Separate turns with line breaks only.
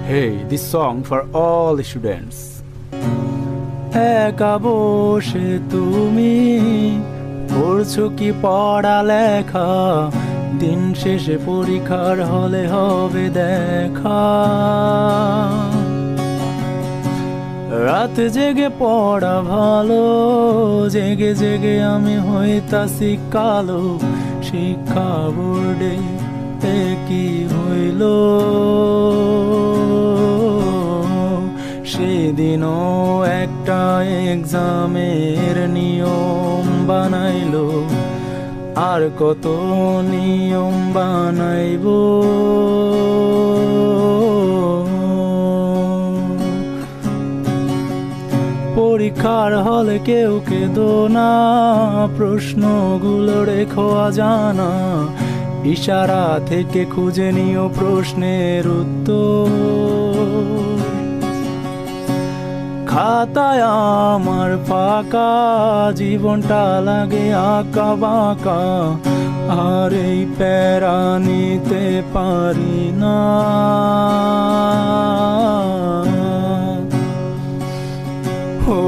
Hey, this song for all students.
একা বসে তুমি করছো কি পড়ালেখা, দিন শেষে পরীক্ষার হলে হবে দেখা। রাত জেগে পড়া ভালো, জেগে জেগে আমি হইতাছি কালো। শিক্ষা বোর্ডে কি হইল, সেদিনও একটা এক্সামের নিয়ম বানাইলো, আর কত নিয়ম বানাইবো। পরীক্ষার হলে কেউ কেঁদো না, প্রশ্নগুলো রেখো অজানা, ইশারা থেকে খুঁজে নিও প্রশ্নের উত্তর। খাতায় আমার ফাঁকা, জীবনটা লাগে আঁকা বাঁকা, আর এই প্যারা নিতে পারি না। ও